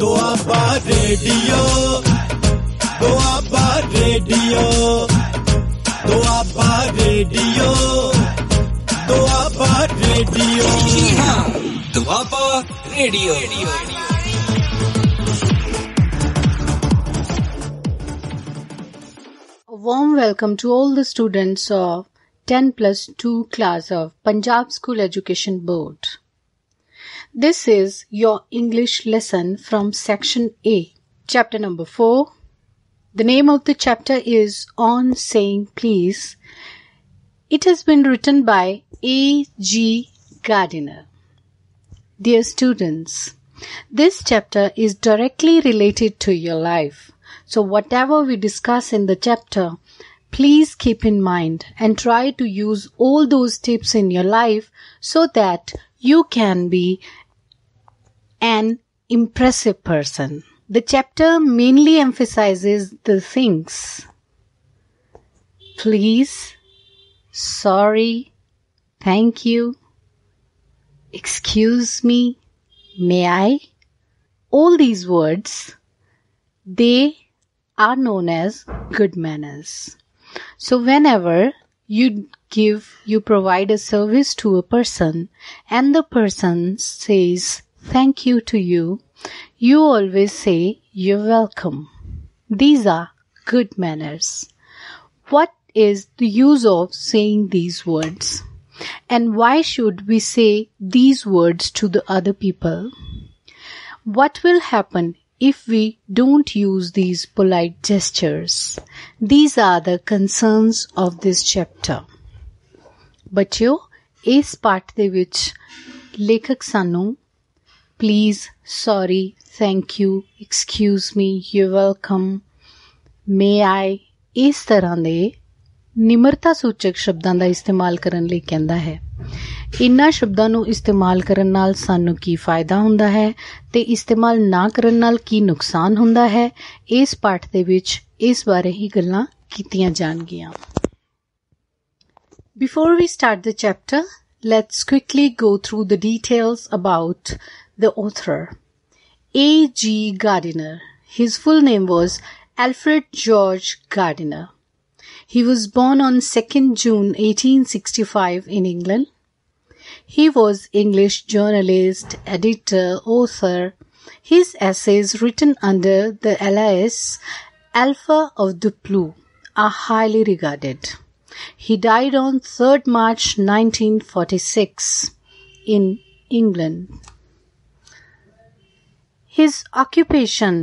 Doaba Radio, Doaba Radio, Doaba Radio, Doaba Radio, Doaba Radio. A warm welcome to all the students of 10+2 class of Punjab School Education Board. This is your English lesson from section A, chapter number 4. The name of the chapter is On Saying Please. It has been written by A.G. Gardiner. Dear students, this chapter is directly related to your life. So whatever we discuss in the chapter, please keep in mind and try to use all those tips in your life so that you can be an impressive person. The chapter mainly emphasizes the things please, sorry, thank you, excuse me, may I. All these words, they are known as good manners. So whenever you provide a service to a person and the person says thank you to you, you always say you're welcome. These are good manners. What is the use of saying these words? And why should we say these words to the other people? What will happen if we don't use these polite gestures? These are the concerns of this chapter. ਬੱਚਿਓ, ਇਸ ਪਾਠ ਦੇ ਵਿੱਚ ਲੇਖਕ ਸਾਨੂੰ please, sorry, thank you, excuse me, you're welcome, may I ਇਸ ਤਰ੍ਹਾਂ ਦੇ ਨਿਮਰਤਾ ਸੂਚਕ ਸ਼ਬਦਾਂ ਦਾ ਇਸਤੇਮਾਲ ਕਰਨ ਲਈ ਕਹਿੰਦਾ ਹੈ। ਇਨ੍ਹਾਂ ਸ਼ਬਦਾਂ ਨੂੰ ਇਸਤੇਮਾਲ ਕਰਨ ਨਾਲ ਸਾਨੂੰ ਕੀ ਫਾਇਦਾ ਹੁੰਦਾ ਹੈ ਤੇ ਇਸਤੇਮਾਲ ਨਾ ਕਰਨ ਨਾਲ ਕੀ ਨੁਕਸਾਨ ਹੁੰਦਾ ਹੈ, ਇਸ ਪਾਠ ਦੇ ਵਿੱਚ ਇਸ ਬਾਰੇ ਹੀ ਗੱਲਾਂ ਕੀਤੀਆਂ ਜਾਣਗੀਆਂ। Before we start the chapter, let's quickly go through the details about the author. A.G. Gardiner. His full name was Alfred George Gardiner. He was born on 2nd June 1865 in England. He was English journalist, editor, author. His essays written under the alias Alpha of the Blue are highly regarded. He died on 3rd March 1946 in England. His occupation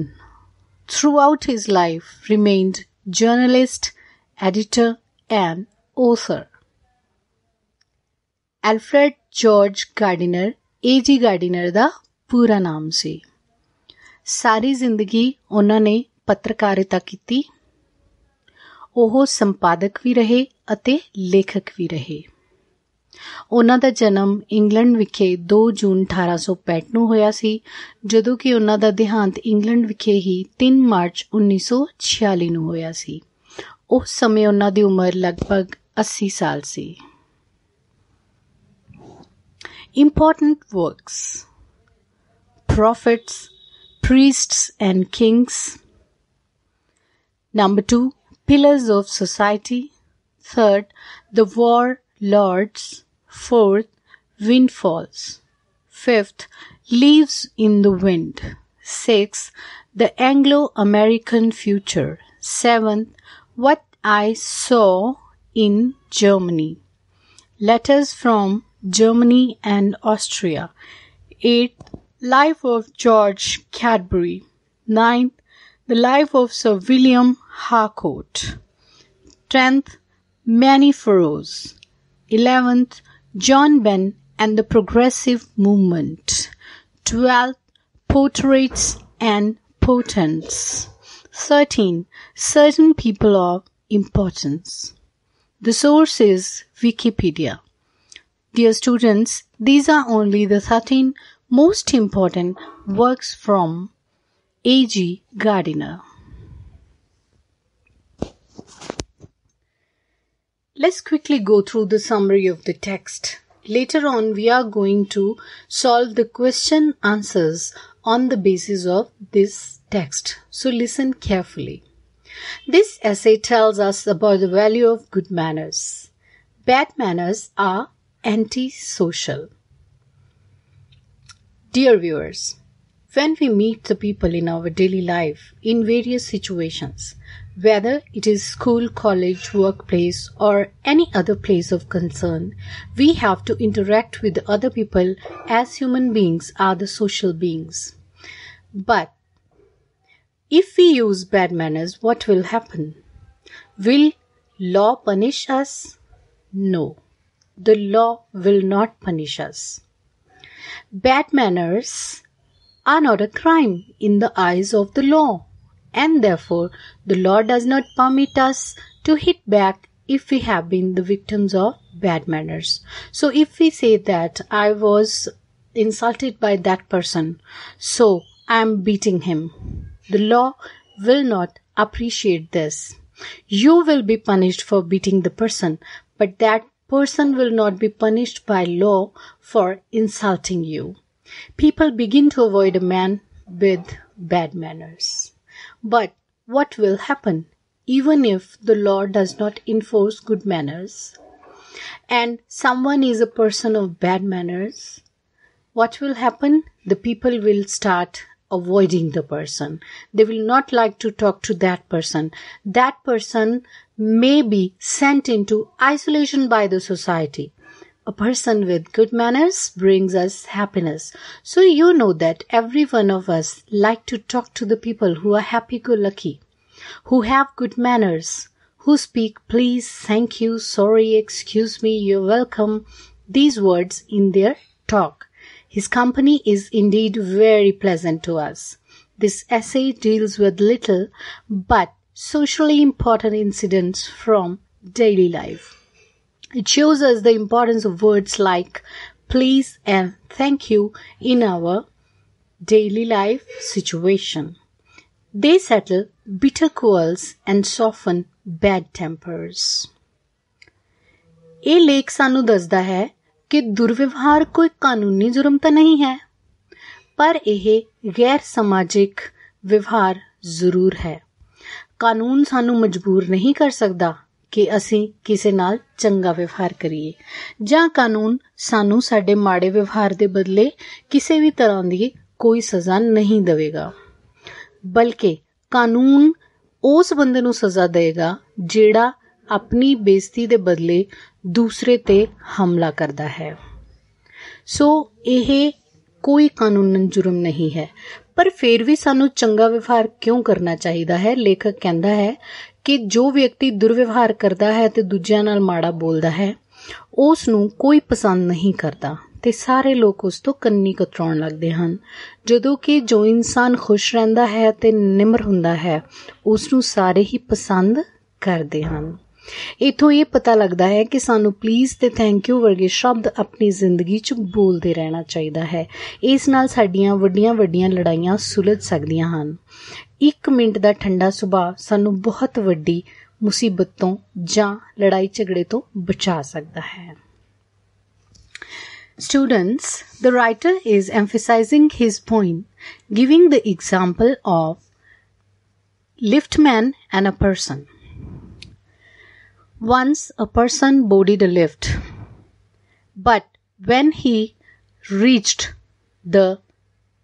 throughout his life remained journalist, editor and author. Alfred George Gardiner, A.G. Gardiner ਦਾ ਪੂਰਾ ਨਾਮ ਸੀ। ਸਾਰੀ ਜ਼ਿੰਦਗੀ ਉਹਨਾਂ ਨੇ ਪੱਤਰਕਾਰਿਤਾ ਕੀਤੀ। ਉਹ ਸੰਪਾਦਕ ਵੀ ਰਹੇ ਅਤੇ ਲੇਖਕ ਵੀ ਰਹੇ। ਉਹਨਾਂ ਦਾ ਜਨਮ ਇੰਗਲੈਂਡ ਵਿਖੇ 2 ਜੂਨ 1865 ਨੂੰ ਹੋਇਆ ਸੀ, ਜਦੋਂ ਕਿ ਉਹਨਾਂ ਦਾ ਦੇਹਾਂਤ ਇੰਗਲੈਂਡ ਵਿਖੇ ਹੀ 3 ਮਾਰਚ 1946 ਨੂੰ ਹੋਇਆ ਸੀ। ਉਸ ਸਮੇਂ ਉਹਨਾਂ ਦੀ ਉਮਰ ਲਗਭਗ 80 ਸਾਲ ਸੀ। Important works: Prophets, Priests and Kings. Number 2, Pillars of Society. 3rd, The War Lords. 4th, Windfalls. 5th, Leaves in the Wind. 6th, The Anglo-American Future. 7th, What I Saw in Germany. Letters from Germany and Austria. 8th, Life of George Cadbury. 9th, The Life of Sir William Harcourt. 10th, Many Furrows. 11th, John Benn and the Progressive Movement. 12th, Portraits and Portents. 13, Certain People of Importance. The source is Wikipedia. Dear students, these are only the 13 most important works from A.G. Gardiner. Let's quickly go through the summary of the text. Later on, we are going to solve the question answers on the basis of this text. So listen carefully. This essay tells us about the value of good manners. Bad manners are antisocial. Dear viewers, when we meet the people in our daily life in various situations, whether it is school, college, workplace, or any other place of concern, we have to interact with other people as human beings are the social beings. But if we use bad manners, what will happen? Will law punish us? No, the law will not punish us. Bad manners are not a crime in the eyes of the law, and therefore the law does not permit us to hit back if we have been the victims of bad manners. So if we say that I was insulted by that person, so I am beating him, the law will not appreciate this. You will be punished for beating the person, but that person will not be punished by law for insulting you. People begin to avoid a man with bad manners. But what will happen even if the law does not enforce good manners and someone is a person of bad manners? What will happen? The people will start avoiding the person. They will not like to talk to that person. That person may be sent into isolation by the society. A person with good manners brings us happiness. So you know that every one of us like to talk to the people who are happy-go-lucky, who have good manners, who speak please, thank you, sorry, excuse me, you're welcome, these words in their talk. His company is indeed very pleasant to us. This essay deals with little but socially important incidents from daily life. It shows us the importance of words like please and thank you in our daily life situation. They settle bitter quarrels and soften bad tempers. ਇਹ ਲੇਖ ਸਾਨੂੰ ਦੱਸਦਾ ਹੈ ਕਿ ਦੁਰਵਿਵਹਾਰ ਕੋਈ ਕਾਨੂੰਨੀ ਜੁਰਮ ਤਾਂ ਨਹੀਂ ਹੈ, ਪਰ ਇਹ ਗੈਰ ਸਮਾਜਿਕ ਵਿਵਹਾਰ ਜ਼ਰੂਰ ਹੈ। ਕਾਨੂੰਨ ਸਾਨੂੰ ਮਜਬੂਰ ਨਹੀਂ ਕਰ ਸਕਦਾ ਕਿ ਅਸੀਂ ਕਿਸੇ ਨਾਲ ਚੰਗਾ ਵਿਵਹਾਰ ਕਰੀਏ, ਜਾਂ ਕਾਨੂੰਨ ਸਾਨੂੰ ਸਾਡੇ ਮਾੜੇ ਵਿਵਹਾਰ ਦੇ ਬਦਲੇ ਕਿਸੇ ਵੀ ਤਰ੍ਹਾਂ ਦੀ ਕੋਈ ਸਜ਼ਾ ਨਹੀਂ ਦੇਵੇਗਾ, ਬਲਕਿ ਕਾਨੂੰਨ ਉਸ ਬੰਦੇ ਨੂੰ ਸਜ਼ਾ ਦੇਵੇਗਾ ਜਿਹੜਾ ਆਪਣੀ ਬੇਇੱਜ਼ਤੀ ਦੇ ਬਦਲੇ ਦੂਸਰੇ ਤੇ ਹਮਲਾ ਕਰਦਾ ਹੈ। ਸੋ ਇਹ ਕੋਈ ਕਾਨੂੰਨ ਜੁਰਮ ਨਹੀਂ ਹੈ, ਪਰ ਫਿਰ ਵੀ ਸਾਨੂੰ ਚੰਗਾ ਵਿਵਹਾਰ ਕਿਉਂ ਕਰਨਾ ਚਾਹੀਦਾ ਹੈ? ਲੇਖਕ ਕਹਿੰਦਾ ਹੈ ਕਿ ਜੋ ਵਿਅਕਤੀ ਦੁਰਵਿਵਹਾਰ ਕਰਦਾ ਹੈ ਤੇ ਦੂਜਿਆਂ ਨਾਲ ਮਾੜਾ ਬੋਲਦਾ ਹੈ, ਉਸ ਨੂੰ ਕੋਈ ਪਸੰਦ ਨਹੀਂ ਕਰਦਾ ਤੇ ਸਾਰੇ ਲੋਕ ਉਸ ਤੋਂ ਕੰਨੀ ਕਤਰਾਉਣ ਲੱਗਦੇ ਹਨ, ਜਦੋਂ ਕਿ ਜੋ ਇਨਸਾਨ ਖੁਸ਼ ਰਹਿੰਦਾ ਹੈ ਤੇ ਨਿਮਰ ਹੁੰਦਾ ਹੈ, ਉਸ ਨੂੰ ਸਾਰੇ ਹੀ ਪਸੰਦ ਕਰਦੇ ਹਨ। ਇੱਥੋਂ ਇਹ ਪਤਾ ਲੱਗਦਾ ਹੈ ਕਿ ਸਾਨੂੰ ਪਲੀਜ਼ ਤੇ ਥੈਂਕ ਯੂ ਵਰਗੇ ਸ਼ਬਦ ਆਪਣੀ ਜ਼ਿੰਦਗੀ 'ਚ ਬੋਲਦੇ ਰਹਿਣਾ ਚਾਹੀਦਾ ਹੈ। ਇਸ ਨਾਲ ਸਾਡੀਆਂ ਵੱਡੀਆਂ ਵੱਡੀਆਂ ਲੜਾਈਆਂ ਸੁਲਝ ਸਕਦੀਆਂ ਹਨ। 1 ਮਿੰਟ ਦਾ ਠੰਡਾ ਸੁਭਾਅ ਸਾਨੂੰ ਬਹੁਤ ਵੱਡੀ ਮੁਸੀਬਤ ਤੋਂ ਜਾਂ ਲੜਾਈ ਝਗੜੇ ਤੋਂ ਬਚਾ ਸਕਦਾ ਹੈ। Students, the writer is emphasizing his point, giving the example of liftman and a person. Once a person boarded a lift, but when he reached the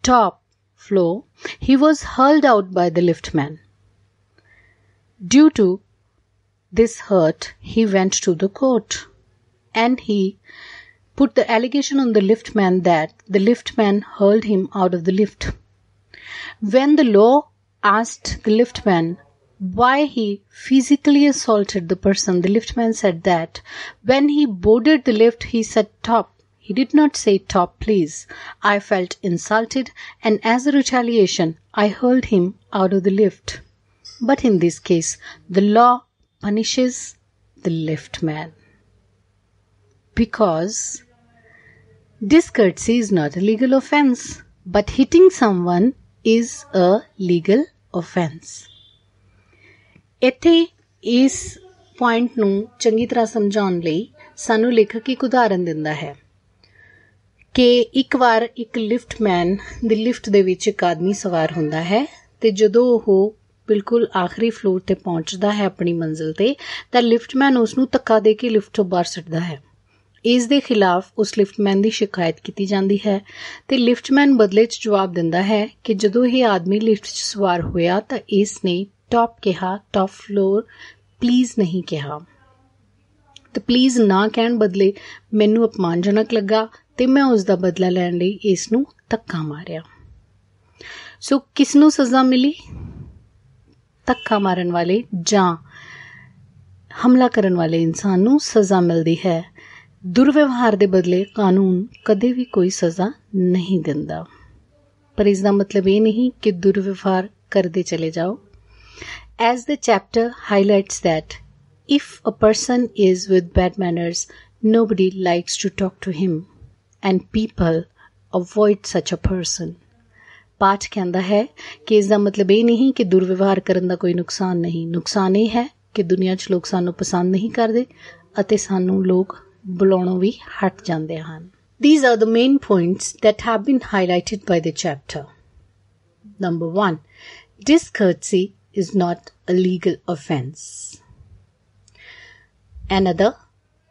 top floor, he was hurled out by the liftman. Due to this hurt, he went to the court and he put the allegation on the liftman that the liftman hurled him out of the lift. When the law asked the liftman why he physically assaulted the person, the liftman said that when he boarded the lift, he said top. He did not say top, please. I felt insulted and as a retaliation, I hurled him out of the lift. But in this case, the law punishes the liftman, because discourtesy is not a legal offense, but hitting someone is a legal offense. ਇੱਥੇ ਇਸ point ਨੂੰ ਚੰਗੀ ਤਰ੍ਹਾਂ ਸਮਝਾਉਣ ਲਈ ਸਾਨੂੰ ਲੇਖਕ ਇੱਕ ਉਦਾਹਰਨ ਦਿੰਦਾ ਹੈ ਕਿ ਇੱਕ ਵਾਰ ਇੱਕ ਲਿਫਟਮੈਨ ਦੀ ਲਿਫਟ ਦੇ ਵਿੱਚ ਇੱਕ ਆਦਮੀ ਸਵਾਰ ਹੁੰਦਾ ਹੈ ਤੇ ਜਦੋਂ ਉਹ ਬਿਲਕੁਲ ਆਖਰੀ ਫਲੋਰ ਤੇ ਪਹੁੰਚਦਾ ਹੈ ਆਪਣੀ ਮੰਜ਼ਿਲ ਤੇ ਤਾਂ ਲਿਫਟਮੈਨ ਉਸ ਨੂੰ ਧੱਕਾ ਦੇ ਕੇ ਲਿਫਟ ਤੋਂ ਬਾਹਰ ਸੁੱਟਦਾ ਹੈ। ਇਸ ਦੇ ਖਿਲਾਫ ਉਸ ਲਿਫਟਮੈਨ ਦੀ ਸ਼ਿਕਾਇਤ ਕੀਤੀ ਜਾਂਦੀ ਹੈ ਤੇ ਲਿਫਟਮੈਨ ਬਦਲੇ 'ਚ ਜਵਾਬ ਦਿੰਦਾ ਹੈ ਕਿ ਜਦੋਂ ਇਹ ਆਦਮੀ ਲਿਫਟ 'ਚ ਸਵਾਰ ਹੋਇਆ ਤਾਂ ਇਸ ਨੇ ਟੌਪ ਕਿਹਾ, ਟੌਪ ਫਲੋਰ ਪਲੀਜ਼ ਨਹੀਂ ਕਿਹਾ ਤੇ ਪਲੀਜ਼ ਨਾ ਕਹਿਣ ਬਦਲੇ ਮੈਨੂੰ ਅਪਮਾਨਜਨਕ ਲੱਗਾ ਤੇ ਮੈਂ ਉਸ ਦਾ ਬਦਲਾ ਲੈਣ ਲਈ ਇਸ ਨੂੰ ਧੱਕਾ ਮਾਰਿਆ। ਸੋ ਕਿਸ ਨੂੰ ਸਜ਼ਾ ਮਿਲੀ? ਧੱਕਾ ਮਾਰਨ ਵਾਲੇ ਜਾਂ ਹਮਲਾ ਕਰਨ ਵਾਲੇ ਇਨਸਾਨ ਨੂੰ ਸਜ਼ਾ ਮਿਲਦੀ ਹੈ। ਦੁਰਵਿਵਹਾਰ ਦੇ ਬਦਲੇ ਕਾਨੂੰਨ ਕਦੇ ਵੀ ਕੋਈ ਸਜ਼ਾ ਨਹੀਂ ਦਿੰਦਾ, ਪਰ ਇਸ ਦਾ ਮਤਲਬ ਇਹ ਨਹੀਂ ਕਿ ਦੁਰਵਿਵਹਾਰ ਕਰਦੇ ਚਲੇ ਜਾਓ। As the chapter highlights that if a person is with bad manners, nobody likes to talk to him and people avoid such a person. ਪਾਠ ਕਹਿੰਦਾ ਹੈ ਕਿ ਇਸ ਦਾ ਮਤਲਬ ਇਹ ਨਹੀਂ ਕਿ ਦੁਰਵਿਵਹਾਰ ਕਰਨ ਦਾ ਕੋਈ ਨੁਕਸਾਨ ਨਹੀਂ। ਨੁਕਸਾਨ ਇਹ ਹੈ ਕਿ ਦੁਨੀਆ 'ਚ ਲੋਕ ਸਾਨੂੰ ਪਸੰਦ ਨਹੀਂ ਕਰਦੇ ਅਤੇ ਸਾਨੂੰ ਲੋਕ ਬੁਲਾਉਣੋਂ ਵੀ ਹਟ ਜਾਂਦੇ ਹਨ। These are the main points that have been highlighted by the chapter. Number 1, discourtesy is not a legal offense. Another,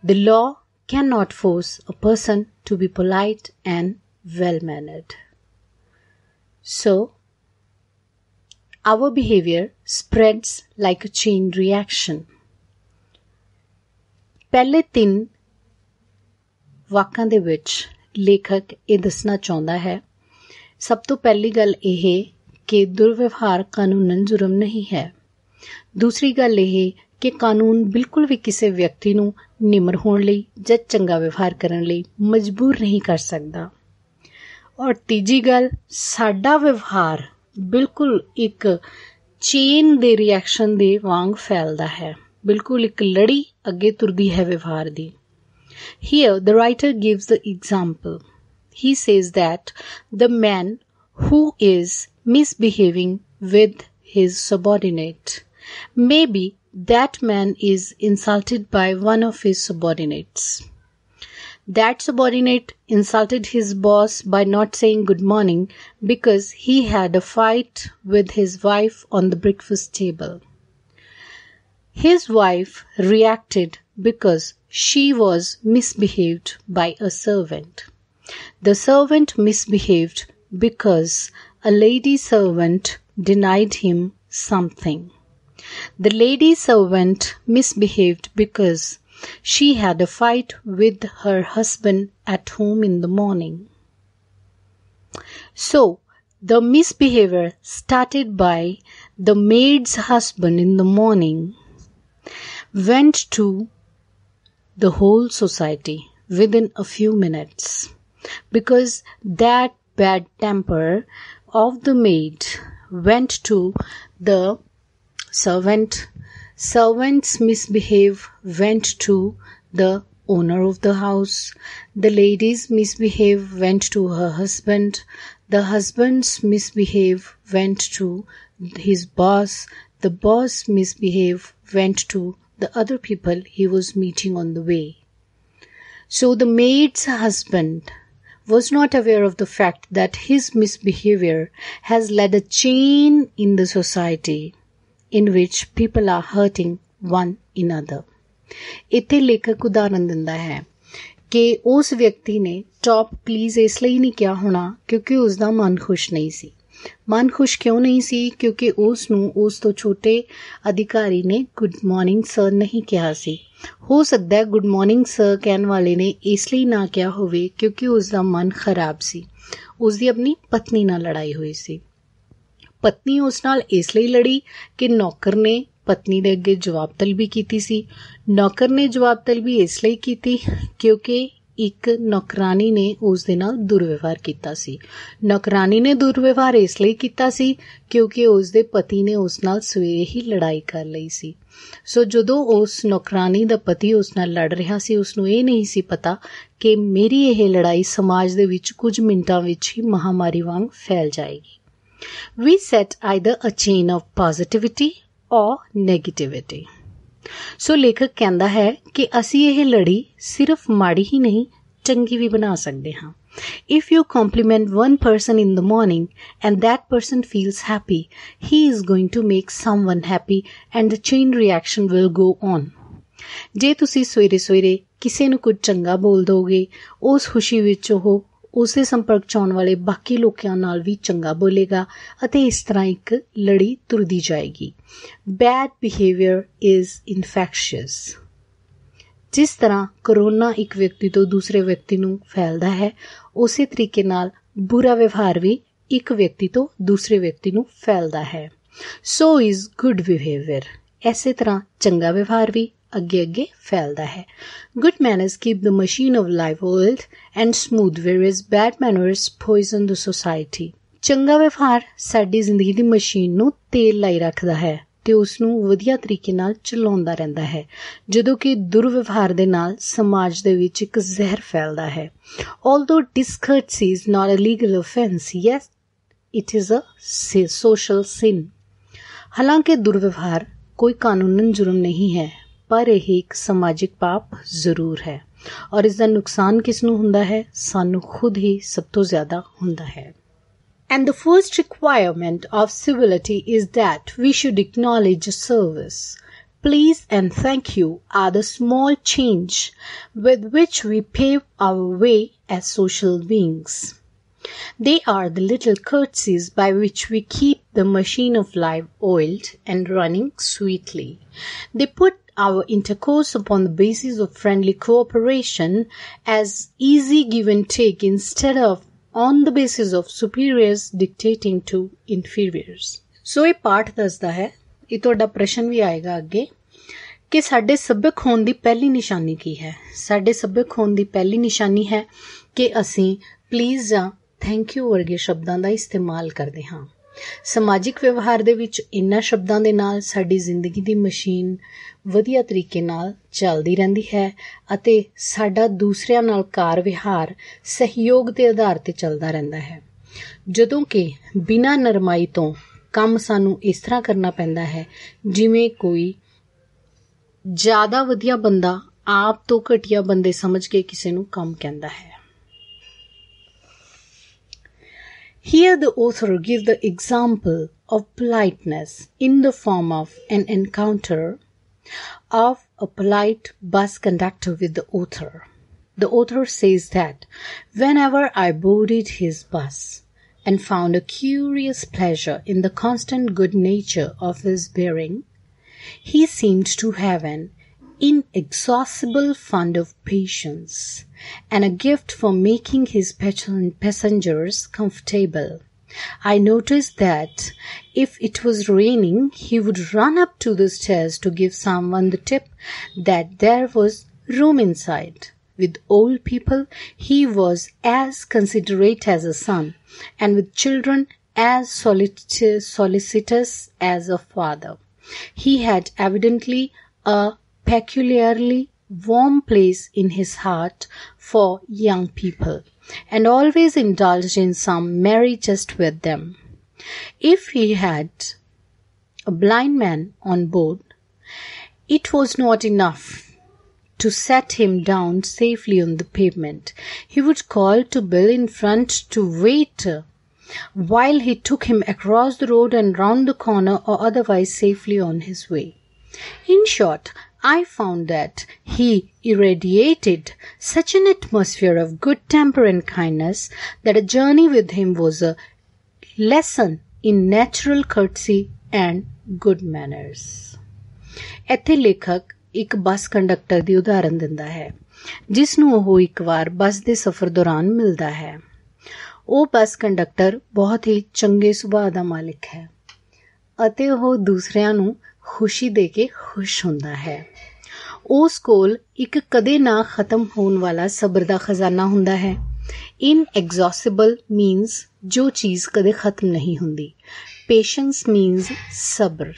the law cannot force a person to be polite and well-mannered. So, our behavior spreads like a chain reaction. ਪਹਿਲੇ 3 ਵਾਕਾਂ ਦੇ ਵਿੱਚ ਲੇਖਕ ਇਹ ਦੱਸਣਾ ਚਾਹੁੰਦਾ ਹੈ, ਸਭ ਤੋਂ ਪਹਿਲੀ ਗੱਲ ਇਹ ਕਿ ਦੁਰਵਿਵਹਾਰ ਕਾਨੂੰਨਨ ਜੁਰਮ ਨਹੀਂ ਹੈ। ਦੂਸਰੀ ਗੱਲ ਇਹ ਕਿ ਕਾਨੂੰਨ ਬਿਲਕੁਲ ਵੀ ਕਿਸੇ ਵਿਅਕਤੀ ਨੂੰ ਨਿਮਰ ਹੋਣ ਲਈ ਜਾਂ ਚੰਗਾ ਵਿਵਹਾਰ ਕਰਨ ਲਈ ਮਜਬੂਰ ਨਹੀਂ ਕਰ ਸਕਦਾ। ਔਰ ਤੀਜੀ ਗੱਲ, ਸਾਡਾ ਵਿਵਹਾਰ ਬਿਲਕੁਲ ਇੱਕ ਚੇਨ ਦੇ ਰਿਐਕਸ਼ਨ ਦੇ ਵਾਂਗ ਫੈਲਦਾ ਹੈ, ਬਿਲਕੁਲ ਇੱਕ ਲੜੀ ਅੱਗੇ ਤੁਰਦੀ ਹੈ ਵਿਵਹਾਰ ਦੀ। Here the writer gives the example. He says that the man who is misbehaving with his subordinate, maybe that man is insulted by one of his subordinates. That subordinate insulted his boss by not saying good morning because he had a fight with his wife on the breakfast table. His wife reacted because she was misbehaved by a servant. The servant misbehaved because a lady servant denied him something. The lady servant misbehaved because she had a fight with her husband at home in the morning. So, the misbehavior started by the maid's husband in the morning went to the whole society within a few minutes, because that bad temper of the maid went to the servant. Servant's misbehave went to the owner of the house. The lady's misbehave went to her husband. The husband's misbehave went to his boss. The boss misbehave went to the other people he was meeting on the way. So the maid's husband was not aware of the fact that his misbehavior has led a chain in the society in which people are hurting one another. ਇੱਥੇ ਲੇਖਕ ਉਦਾਹਰਨ ਦਿੰਦਾ ਹੈ ਕਿ ਉਸ ਵਿਅਕਤੀ ਨੇ top please ਇਸ ਲਈ ਨਹੀਂ ਕਿਹਾ ਹੋਣਾ ਕਿਉਂਕਿ ਉਸ ਦਾ ਮਨ ਖੁਸ਼ ਨਹੀਂ ਸੀ। ਮਨ ਖੁਸ਼ ਕਿਉਂ ਨਹੀਂ ਸੀ? ਕਿਉਂਕਿ ਉਸ ਨੂੰ ਉਸ ਤੋਂ ਛੋਟੇ ਅਧਿਕਾਰੀ ਨੇ ਗੁੱਡ ਮਾਰਨਿੰਗ ਸਰ ਨਹੀਂ ਕਿਹਾ ਸੀ। ਹੋ ਸਕਦਾ ਹੈ ਗੁੱਡ ਮਾਰਨਿੰਗ ਸਰ ਕਹਿਣ ਵਾਲੇ ਨੇ ਇਸ ਲਈ ਨਾ ਕਿਹਾ ਹੋਵੇ ਕਿਉਂਕਿ ਉਸ ਦਾ ਮਨ ਖਰਾਬ ਸੀ। ਉਸ ਦੀ ਆਪਣੀ ਪਤਨੀ ਨਾਲ ਲੜਾਈ ਹੋਈ ਸੀ। ਪਤਨੀ ਉਸ ਨਾਲ ਇਸ ਲਈ ਲੜੀ ਕਿ ਨੌਕਰ ਨੇ ਪਤਨੀ ਦੇ ਅੱਗੇ ਜਵਾਬ ਤਲਬੀ ਕੀਤੀ ਸੀ। ਨੌਕਰ ਨੇ ਜਵਾਬ ਤਲਬੀ ਇਸ ਲਈ ਕੀਤੀ ਕਿਉਂਕਿ ਇੱਕ ਨੌਕਰਾਨੀ ਨੇ ਉਸ ਦੇ ਨਾਲ ਦੁਰਵਿਵਹਾਰ ਕੀਤਾ ਸੀ। ਨੌਕਰਾਨੀ ਨੇ ਦੁਰਵਿਵਹਾਰ ਇਸ ਲਈ ਕੀਤਾ ਸੀ ਕਿਉਂਕਿ ਉਸ ਦੇ ਪਤੀ ਨੇ ਉਸ ਨਾਲ ਸਵੇਰੇ ਹੀ ਲੜਾਈ ਕਰ ਲਈ ਸੀ। ਸੋ ਜਦੋਂ ਉਸ ਨੌਕਰਾਨੀ ਦਾ ਪਤੀ ਉਸ ਨਾਲ ਲੜ ਰਿਹਾ ਸੀ, ਉਸਨੂੰ ਇਹ ਨਹੀਂ ਸੀ ਪਤਾ ਕਿ ਮੇਰੀ ਇਹ ਲੜਾਈ ਸਮਾਜ ਦੇ ਵਿੱਚ ਕੁਝ ਮਿੰਟਾਂ ਵਿੱਚ ਹੀ ਮਹਾਮਾਰੀ ਵਾਂਗ ਫੈਲ ਜਾਏਗੀ। We set either a chain of positivity or negativity. ਸੋ ਲੇਖਕ ਕਹਿੰਦਾ ਹੈ ਕਿ ਅਸੀਂ ਇਹ ਲੜੀ ਸਿਰਫ ਮਾੜੀ ਹੀ ਨਹੀਂ ਚੰਗੀ ਵੀ ਬਣਾ ਸਕਦੇ ਹਾਂ। If you compliment one person in the morning and that person feels happy, he is going to make someone happy and the chain reaction will go on. ਜੇ ਤੁਸੀਂ ਸਵੇਰੇ ਕਿਸੇ ਨੂੰ ਕੁਝ ਚੰਗਾ ਬੋਲ ਦੋਗੇ, ਉਸ ਖੁਸ਼ੀ ਵਿੱਚ ਉਹ ਉਸੇ ਸੰਪਰਕ 'ਚ ਆਉਣ ਵਾਲੇ ਬਾਕੀ ਲੋਕਾਂ ਨਾਲ ਵੀ ਚੰਗਾ ਬੋਲੇਗਾ ਅਤੇ ਇਸ ਤਰ੍ਹਾਂ ਇੱਕ ਲੜੀ ਤੁਰਦੀ ਜਾਏਗੀ। Bad behaviour is infectious. ਜਿਸ ਤਰ੍ਹਾਂ ਕਰੋਨਾ ਇੱਕ ਵਿਅਕਤੀ ਤੋਂ ਦੂਸਰੇ ਵਿਅਕਤੀ ਨੂੰ ਫੈਲਦਾ ਹੈ, ਉਸੇ ਤਰੀਕੇ ਨਾਲ ਬੁਰਾ ਵਿਵਹਾਰ ਵੀ ਇੱਕ ਵਿਅਕਤੀ ਤੋਂ ਦੂਸਰੇ ਵਿਅਕਤੀ ਨੂੰ ਫੈਲਦਾ ਹੈ। ਸੋ ਇਜ਼ ਗੁੱਡ ਬਿਹੇਵੀਅਰ। ਇਸੇ ਤਰ੍ਹਾਂ ਚੰਗਾ ਵਿਵਹਾਰ ਵੀ ਅੱਗੇ ਫੈਲਦਾ ਹੈ। Good manners keep the machine of life oiled and smooth, whereas bad manners poison the society। ਚੰਗਾ ਵਿਵਹਾਰ ਸਾਡੀ ਜ਼ਿੰਦਗੀ ਦੀ ਮਸ਼ੀਨ ਨੂੰ ਤੇਲ ਲਾਈ ਰੱਖਦਾ ਹੈ ਤੇ ਉਸ ਨੂੰ ਵਧੀਆ ਤਰੀਕੇ ਨਾਲ ਚਲਾਉਂਦਾ ਰਹਿੰਦਾ ਹੈ, ਜਦੋਂ ਕਿ ਦੁਰਵਿਵਹਾਰ ਦੇ ਨਾਲ ਸਮਾਜ ਦੇ ਵਿੱਚ ਇੱਕ ਜ਼ਹਿਰ ਫੈਲਦਾ ਹੈ। Although discourtesy is not a legal offense, yes, it is a social sin। ਹਾਲਾਂਕਿ ਦੁਰਵਿਵਹਾਰ ਕੋਈ ਕਾਨੂੰਨਨ ਜੁਰਮ ਨਹੀਂ ਹੈ, ਪਰ ਇਹ ਇੱਕ ਸਮਾਜਿਕ ਪਾਪ ਜ਼ਰੂਰ ਹੈ ਔਰ ਇਸ ਦਾ ਨੁਕਸਾਨ ਕਿਸ ਨੂੰ ਹੁੰਦਾ ਹੈ? ਸਾਨੂੰ ਖੁਦ ਹੀ ਸਭ ਤੋਂ ਜ਼ਿਆਦਾ ਹੁੰਦਾ ਹੈ। And the first requirement of civility is that we should acknowledge a service. Please and thank you are the small change with which we pave our way as social beings. They are the little courtesies by which we keep the machine of life oiled and running sweetly. They put our intercourse upon the basis of friendly cooperation as easy give and take instead of on the basis of superiors dictating to inferiors। ਸੋ ਇਹ ਪਾਠ ਦੱਸਦਾ ਹੈ, ਇਹ ਤੁਹਾਡਾ ਪ੍ਰਸ਼ਨ ਵੀ ਆਏਗਾ ਅੱਗੇ, ਕਿ ਸਾਡੇ ਸੱਭਿਅਕ ਹੋਣ ਦੀ ਪਹਿਲੀ ਨਿਸ਼ਾਨੀ ਕੀ ਹੈ। ਸਾਡੇ ਸੱਭਿਅਕ ਹੋਣ ਦੀ ਪਹਿਲੀ ਨਿਸ਼ਾਨੀ ਹੈ ਕਿ ਅਸੀਂ ਪਲੀਜ਼ ਜਾਂ ਥੈਂਕ ਯੂ ਵਰਗੇ ਸ਼ਬਦਾਂ ਦਾ ਇਸਤੇਮਾਲ ਕਰਦੇ ਹਾਂ। ਸਮਾਜਿਕ ਵਿਵਹਾਰ ਦੇ ਵਿੱਚ ਇਹਨਾਂ ਸ਼ਬਦਾਂ ਦੇ ਨਾਲ ਸਾਡੀ ਜ਼ਿੰਦਗੀ ਦੀ ਮਸ਼ੀਨ ਵਧੀਆ ਤਰੀਕੇ ਨਾਲ ਚੱਲਦੀ ਰਹਿੰਦੀ ਹੈ ਅਤੇ ਸਾਡਾ ਦੂਸਰਿਆਂ ਨਾਲ ਕਾਰ ਵਿਹਾਰ ਸਹਿਯੋਗ ਦੇ ਆਧਾਰ 'ਤੇ ਚੱਲਦਾ ਰਹਿੰਦਾ ਹੈ, ਜਦੋਂ ਕਿ ਬਿਨਾਂ ਨਰਮਾਈ ਤੋਂ ਕੰਮ ਸਾਨੂੰ ਇਸ ਤਰ੍ਹਾਂ ਕਰਨਾ ਪੈਂਦਾ ਹੈ ਜਿਵੇਂ ਕੋਈ ਜ਼ਿਆਦਾ ਵਧੀਆ ਬੰਦਾ ਆਪ ਤੋਂ ਘਟੀਆ ਬੰਦੇ ਸਮਝ ਕੇ ਕਿਸੇ ਨੂੰ ਕੰਮ ਕਹਿੰਦਾ ਹੈ। Here the author gives the example of politeness in the form of an encounter of a polite bus conductor with the author. The author says that whenever I boarded his bus and found a curious pleasure in the constant good nature of his bearing, he seemed to have an inexhaustible fund of patience and a gift for making his passengers comfortable. I noticed that if it was raining, he would run up to the stairs to give someone the tip that there was room inside. With old people, he was as considerate as a son, and with children as solicitous as a father. He had evidently a peculiarly warm place in his heart for young people, and always indulged in some merry jest with them. If he had a blind man on board, it was not enough to set him down safely on the pavement. He would call to Bill in front to wait while he took him across the road and round the corner or otherwise safely on his way. In short, I found that he irradiated such an atmosphere of good temper and kindness that a journey with him was a lesson in natural courtesy and good manners. ਇੱਥੇ ਲੇਖਕ ਇੱਕ bus conductor ਦੀ ਉਦਾਹਰਨ ਦਿੰਦਾ ਹੈ, ਜਿਸ ਨੂੰ ਉਹ ਇੱਕ ਵਾਰ ਬੱਸ ਦੇ ਸਫ਼ਰ ਦੌਰਾਨ ਮਿਲਦਾ ਹੈ। ਉਹ ਬੱਸ ਕੰਡਕਟਰ ਬਹੁਤ ਹੀ ਚੰਗੇ ਸੁਭਾਅ ਦਾ ਮਾਲਿਕ ਹੈ ਅਤੇ ਉਹ ਦੂਸਰਿਆਂ ਨੂੰ ਖੁਸ਼ੀ ਦੇ ਕੇ ਖੁਸ਼ ਹੁੰਦਾ ਹੈ। ਉਸ ਕੋਲ ਇੱਕ ਕਦੇ ਨਾ ਖਤਮ ਹੋਣ ਵਾਲਾ ਸਬਰ ਦਾ ਖਜ਼ਾਨਾ ਹੁੰਦਾ ਹੈ। ਇਨਐਗਜ਼ੌਸਟਿਬਲ ਮੀਨਸ ਜੋ ਚੀਜ਼ ਕਦੇ ਖਤਮ ਨਹੀਂ ਹੁੰਦੀ। ਪੇਸ਼ੈਂਸ ਮੀਨਸ ਸਬਰ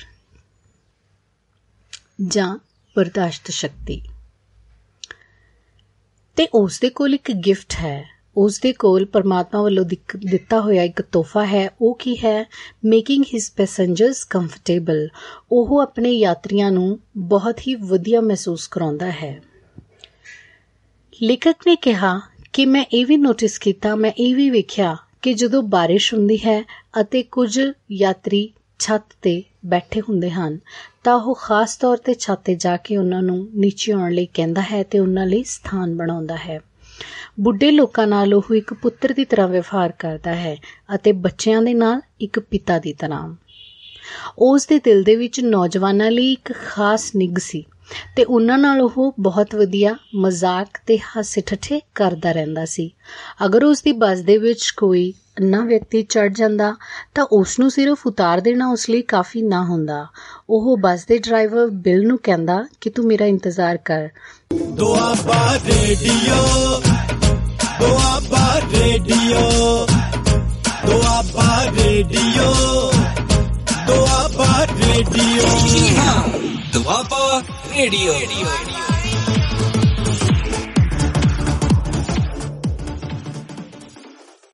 ਜਾਂ ਬਰਦਾਸ਼ਤ ਸ਼ਕਤੀ। ਤੇ ਉਸ ਦੇ ਕੋਲ ਇੱਕ ਗਿਫਟ ਹੈ, ਉਸ ਦੇ ਕੋਲ ਪਰਮਾਤਮਾ ਵੱਲੋਂ ਦਿੱਤਾ ਹੋਇਆ ਇੱਕ ਤੋਹਫਾ ਹੈ। ਉਹ ਕੀ ਹੈ? Making his passengers comfortable. ਉਹ ਆਪਣੇ ਯਾਤਰੀਆਂ ਨੂੰ ਬਹੁਤ ਹੀ ਵਧੀਆ ਮਹਿਸੂਸ ਕਰਾਉਂਦਾ ਹੈ। ਲੇਖਕ ਨੇ ਕਿਹਾ ਕਿ ਮੈਂ ਇਹ ਵੀ ਨੋਟਿਸ ਕੀਤਾ, ਮੈਂ ਇਹ ਵੀ ਵੇਖਿਆ ਕਿ ਜਦੋਂ ਬਾਰਿਸ਼ ਹੁੰਦੀ ਹੈ ਅਤੇ ਕੁਝ ਯਾਤਰੀ ਛੱਤ 'ਤੇ ਬੈਠੇ ਹੁੰਦੇ ਹਨ ਤਾਂ ਉਹ ਖ਼ਾਸ ਤੌਰ 'ਤੇ ਛੱਤ 'ਤੇ ਜਾ ਕੇ ਉਹਨਾਂ ਨੂੰ ਨੀਚੇ ਆਉਣ ਲਈ ਕਹਿੰਦਾ ਹੈ ਅਤੇ ਉਹਨਾਂ ਲਈ ਸਥਾਨ ਬਣਾਉਂਦਾ ਹੈ। ਬੁੱਢੇ ਲੋਕਾਂ ਨਾਲ ਉਹ ਇੱਕ ਪੁੱਤਰ ਦੀ ਤਰ੍ਹਾਂ ਵਿਵਹਾਰ ਕਰਦਾ ਹੈ ਅਤੇ ਬੱਚਿਆਂ ਦੇ ਨਾਲ ਇੱਕ ਪਿਤਾ ਦੀ ਤਰ੍ਹਾਂ। ਉਸ ਦੇ ਦਿਲ ਦੇ ਵਿੱਚ ਨੌਜਵਾਨਾਂ ਲਈ ਇੱਕ ਖ਼ਾਸ ਨਿੱਘ ਸੀ ਅਤੇ ਉਹਨਾਂ ਨਾਲ ਉਹ ਬਹੁਤ ਵਧੀਆ ਮਜ਼ਾਕ ਅਤੇ ਹਾਸੇ ਠੱਠੇ ਕਰਦਾ ਰਹਿੰਦਾ ਸੀ। ਅਗਰ ਉਸ ਦੀ ਬੱਸ ਦੇ ਵਿੱਚ ਕੋਈ ਅੰਨਾ ਵਿਅਕਤੀ ਚੜ੍ਹ ਜਾਂਦਾ ਤਾਂ ਉਸ ਨੂੰ ਸਿਰਫ ਉਤਾਰ ਦੇਣਾ ਉਸ ਲਈ ਕਾਫੀ ਨਾ ਹੁੰਦਾ। ਉਹ ਬੱਸ ਦੇ ਡਰਾਈਵਰ ਬਿਲ ਨੂੰ ਕਹਿੰਦਾ ਕਿ ਤੂੰ ਮੇਰਾ ਇੰਤਜ਼ਾਰ ਕਰ। Doaba radio, Doaba radio, Doaba radio, Doaba radio, Doaba radio.